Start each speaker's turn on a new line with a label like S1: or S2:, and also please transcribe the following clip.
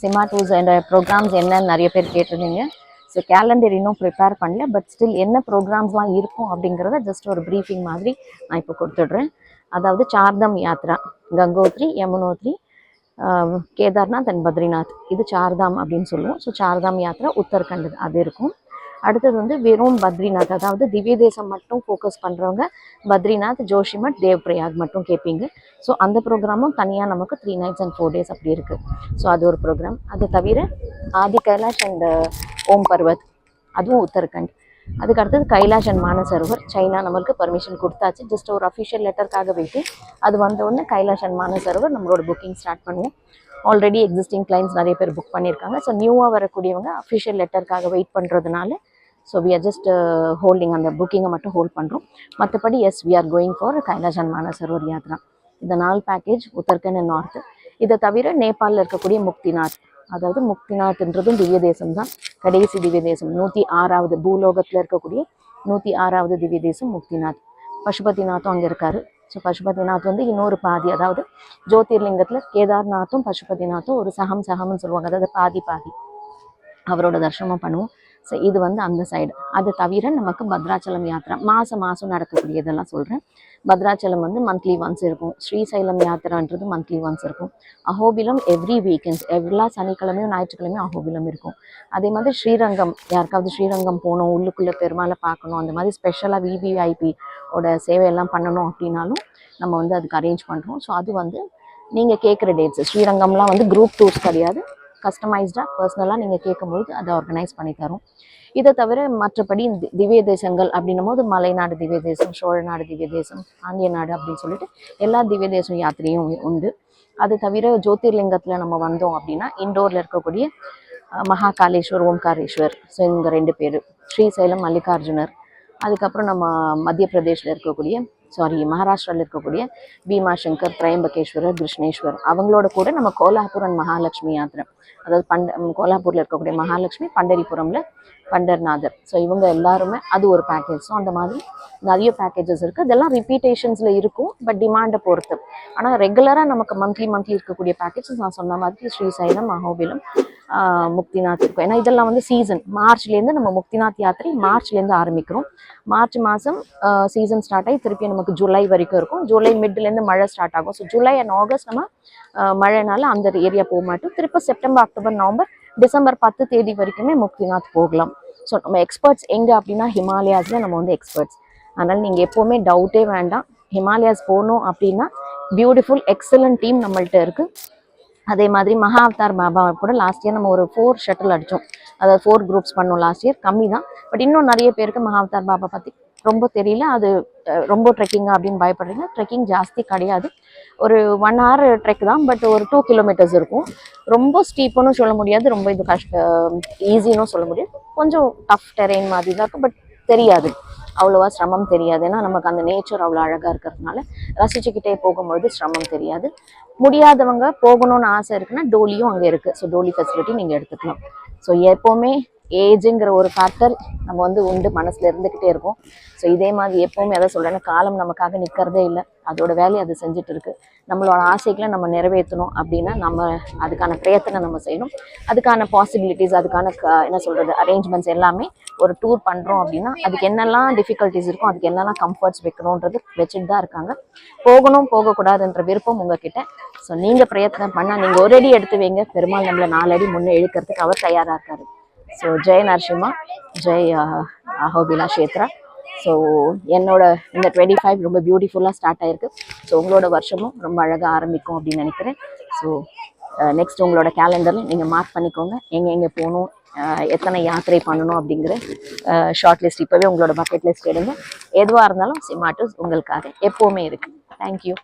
S1: Sima tours என்ற programs என்னன்னு நிறைய பேர் கேட்டிருந்தீங்க. ஸோ கேலண்டர் இன்னும் ப்ரிப்பேர் பண்ணல, பட் ஸ்டில் என்ன ப்ரோக்ராம்ஸ்லாம் இருக்கும் அப்படிங்கிறத ஜஸ்ட் ஒரு ப்ரீஃபிங் மாதிரி நான் இப்போ கொடுத்துட்றேன். அதாவது சார்தம் யாத்ரா, கங்கோத்ரி, யமுனோத்ரி, கேதார்நாத் அண்ட் பத்ரிநாத், இது சார்தாம் அப்படின்னு சொல்லுவோம். ஸோ சார்தாம் யாத்ரா உத்தரகண்ட் அது இருக்கும். அடுத்தது வந்து வெறும் பத்ரிநாத், அதாவது திவ்ய தேசம் மட்டும் ஃபோக்கஸ் பண்ணுறவங்க பத்ரிநாத், ஜோஷிமட், தேவ்பிரயாக் மட்டும் கேட்பீங்க. ஸோ அந்த ப்ரோக்ராமும் தனியாக நமக்கு 3 nights and 4 days அப்படி இருக்குது. ஸோ அது ஒரு ப்ரோக்ராம். அது தவிர ஆதி கைலாஷ் அண்ட் ஓம் பர்வத், அதுவும் உத்தரகண்ட். அதுக்கு அடுத்தது கைலாஷ் அண்ட் மானசரோவர், சைனா நம்மளுக்கு பர்மிஷன் கொடுத்தாச்சு. ஜஸ்ட் ஒரு அஃபிஷியல் லெட்டருக்காக வெயிட்டு. அது வந்தோடனே கைலாஷ் அண்ட் மானசரோவர் நம்மளோட புக்கிங் ஸ்டார்ட் பண்ணுவோம். ஆல்ரெடி எக்ஸிஸ்டிங் கிளைண்ட்ஸ் நிறைய பேர் புக் பண்ணியிருக்காங்க. ஸோ நியூவாக வரக்கூடியவங்க அஃபிஷியல் லெட்டருக்காக வெயிட் பண்ணுறதுனால so we are just holding, அந்த புக்கிங்கை மட்டும் ஹோல்ட் பண்ணுறோம். மற்றபடி yes we are going for Kailash and Mansarovar yatra. இந்த 4 பேக்கேஜ் உத்தரகண்ட் அண்ட் நார்த்து. இதை தவிர நேபாளில் இருக்கக்கூடிய முக்திநாத், அதாவது முக்திநாத்ன்றதும் திவ்ய தேசம் தான், கடைசி திவ்ய தேசம், 106வது பூலோகத்தில் இருக்கக்கூடிய 106வது திவ்ய தேசம் முக்திநாத். பசுபதிநாத்தும் அங்கே இருக்காரு. ஸோ பசுபதிநாத் வந்து இன்னொரு பாதி, அதாவது ஜோதிர்லிங்கத்தில் கேதார்நாத்தும் பசுபதிநாத்தும் ஒரு சகம்னு சொல்லுவாங்க, அதாவது பாதி பாதி, அவரோட தரிசனம் பண்ணுவோம். ஸோ இது வந்து அந்த சைடு. அது தவிர நமக்கு பத்ராச்சலம் யாத்திரா மாதம் நடக்கக்கூடியதெல்லாம் சொல்கிறேன். பத்ராச்சலம் வந்து மந்த்லி ஒன்ஸ் இருக்கும். ஸ்ரீசைலம் யாத்திரான்றது மந்த்லி ஒன்ஸ் இருக்கும். அஹோபிலம் எவ்ரி வீக்கெண்ட்ஸ், எல்லா சனிக்கிழமையும் ஞாயிற்றுக்கிழமையும் அஹோபிலம் இருக்கும். அதே மாதிரி ஸ்ரீரங்கம், யாருக்காவது ஸ்ரீரங்கம் போகணும், உள்ளுக்குள்ளே பெருமாளை பார்க்கணும், அந்த மாதிரி ஸ்பெஷலாக விவிஐபி ஓட சேவையெல்லாம் பண்ணணும் அப்படின்னாலும் நம்ம வந்து அதுக்கு அரேஞ்ச் பண்ணுறோம். ஸோ அது வந்து நீங்கள் கேட்குற டேட்ஸ். ஸ்ரீரங்கம்லாம் வந்து குரூப் டூர்ஸ் கிடையாது, கஸ்டமைஸ்டாக பர்சனலாக நீங்கள் கேட்கும்போது அதை ஆர்கனைஸ் பண்ணி தரோம். இதை தவிர மற்றபடி திவ்ய தேசங்கள் அப்படின்னும் போது மலைநாடு திவ்ய தேசம், சோழநாடு திவ்ய தேசம், பாண்டிய நாடு அப்படின்னு சொல்லிட்டு எல்லா திவ்ய தேசம் யாத்திரையும் உண்டு. அது தவிர ஜோதிர்லிங்கத்தில் நம்ம வந்தோம் அப்படின்னா இண்டோரில் இருக்கக்கூடிய மகாகாலேஸ்வர், ஓம்காரேஸ்வர், ஸோ இவங்க 2 பேர், ஸ்ரீசைலம் மல்லிகார்ஜுனர். அதுக்கப்புறம் நம்ம மத்திய பிரதேஷில் இருக்கக்கூடிய மகாராஷ்டிராவில் இருக்கக்கூடிய பீமாசங்கர், திரையம்பகேஸ்வரர், கிருஷ்ணேஸ்வர், அவங்களோட கூட நம்ம கோலாப்பூர் அண்ட் மகாலட்சுமி யாத்திரை, அதாவது கோலாப்பூரில் இருக்கக்கூடிய மகாலட்சுமி, பண்டரிபுரமில் பண்டர்நாதர். ஸோ இவங்க எல்லாருமே அது ஒரு பேக்கேஜ். ஸோ அந்த மாதிரி நிறைய பேக்கேஜஸ் இருக்குது. இதெல்லாம் ரிப்பீட்டேஷன்ஸில் இருக்கும், பட் டிமாண்டை பொறுத்து. ஆனால் ரெகுலராக நமக்கு மந்த்லி இருக்கக்கூடிய பேக்கேஜஸ் நான் சொன்ன மாதிரி ஸ்ரீசைலம், அஹோபிலம், முக்திநாத் இருக்கும். ஏன்னா இதெல்லாம் வந்து சீசன். மார்ச்லேருந்து நம்ம முக்திநாத் யாத்திரை மார்ச்லேருந்து ஆரம்பிக்கிறோம். மார்ச் மாதம் சீசன் ஸ்டார்ட் ஆகி திருப்பி நமக்கு ஜூலை வரைக்கும் இருக்கும். ஜூலை மிட்லேருந்து மழை ஸ்டார்ட் ஆகும். ஸோ ஜூலை அண்ட் ஆகஸ்ட் நம்ம மழைனால அந்த ஏரியா போக மாட்டோம். திருப்பி செப்டம்பர், அக்டோபர், நவம்பர், டிசம்பர் 10 தேதி வரைக்குமே முக்திநாத் போகலாம். ஸோ நம்ம எக்ஸ்பர்ட்ஸ் எங்கே அப்படின்னா ஹிமாலயாஸில் நம்ம வந்து எக்ஸ்பர்ட்ஸ். அதனால் நீங்கள் எப்போவுமே டவுட்டே வேண்டாம். ஹிமாலயாஸ் போகணும் அப்படின்னா பியூட்டிஃபுல் எக்ஸலண்ட் டீம் நம்மள்ட்ட இருக்குது. அதே மாதிரி மகா அவதார் பாபா கூட லாஸ்ட் இயர் நம்ம ஒரு 4 ஷட்டில் அடித்தோம், அதாவது 4 குரூப்ஸ் பண்ணோம் லாஸ்ட் இயர். கம்மி தான், பட் இன்னும் நிறைய பேருக்கு மகா அவதார் பாபா பற்றி ரொம்ப தெரியல. அது ரொம்ப ட்ரெக்கிங்கா அப்படின்னு பயப்படுறீங்க. ட்ரெக்கிங் ஜாஸ்தி கிடையாது, ஒரு 1 hour ட்ரெக் தான், பட் ஒரு 2 kilometers இருக்கும். ரொம்ப ஸ்டீப்புன்னு சொல்ல முடியாது, ரொம்ப இது ஈஸின்னு சொல்ல முடியாது. கொஞ்சம் டஃப் டெரெயின் மாதிரி தான் இருக்கும், பட் தெரியாது, அவ்வளோவா சிரமம் தெரியாது. ஏன்னா நமக்கு அந்த நேச்சர் அவ்வளோ அழகாக இருக்கிறதுனால ரசிச்சுக்கிட்டே போகும்பொழுது சிரமம் தெரியாது. முடியாதவங்க போகணும்னு ஆசை இருக்குன்னா டோலியும் அங்கே இருக்குது. ஸோ டோலி ஃபெசிலிட்டி நீங்கள் எடுத்துக்கலாம். ஸோ எப்போவுமே ஏஜுங்கிற ஒரு ஃபேக்டர் நம்ம வந்து உண்டு, மனசில் இருந்துக்கிட்டே இருக்கும். ஸோ இதே மாதிரி எப்போவுமே எதை சொல்கிறேன்னா, காலம் நமக்காக நிற்கிறதே இல்லை, அதோட வேலையை அது செஞ்சுட்டு இருக்குது. நம்மளோட ஆசைகளை நம்ம நிறைவேற்றணும் அப்படின்னா நம்ம அதுக்கான பிரயத்தனை நம்ம செய்யணும். அதுக்கான பாசிபிலிட்டிஸ், அதுக்கான என்ன சொல்கிறது அரேஞ்ச்மெண்ட்ஸ் எல்லாமே ஒரு டூர் பண்ணுறோம் அப்படின்னா அதுக்கு என்னெல்லாம் டிஃபிகல்ட்டிஸ் இருக்கும், அதுக்கு என்னெல்லாம் கம்ஃபர்ட்ஸ் வைக்கணுன்றது வச்சுட்டு தான் இருக்காங்க. போகணும் போகக்கூடாதுன்ற விருப்பம் உங்ககிட்ட. ஸோ நீங்கள் பிரயத்தனம் பண்ணால் நீங்கள் ஒரு அடி எடுத்து வைங்க, பெருமாள் நம்மளை 4 அடி முன்னே இழுக்கிறதுக்கு அவர் தயாராக இருக்காரு. ஸோ ஜெய் நரசிம்மா, ஜெய் அஹோபிலா க்ஷேத்ரா. ஸோ என்னோட இந்த 25 ரொம்ப பியூட்டிஃபுல்லாக ஸ்டார்ட் ஆகிருக்கு. ஸோ உங்களோட வருஷமும் ரொம்ப அழகாக ஆரம்பிக்கும் அப்படின்னு நினைக்கிறேன். ஸோ நெக்ஸ்ட் உங்களோட கேலண்டரில் நீங்கள் மார்க் பண்ணிக்கோங்க, எங்கே போகணும், எத்தனை யாத்திரை பண்ணணும் அப்படிங்கிற ஷார்ட் லிஸ்ட் இப்போவே உங்களோட பக்கெட் லிஸ்ட் எடுங்க. எதுவாக இருந்தாலும் சிமா டூர்ஸ் உங்களுக்காக எப்போவுமே இருக்குது. தேங்க்யூ.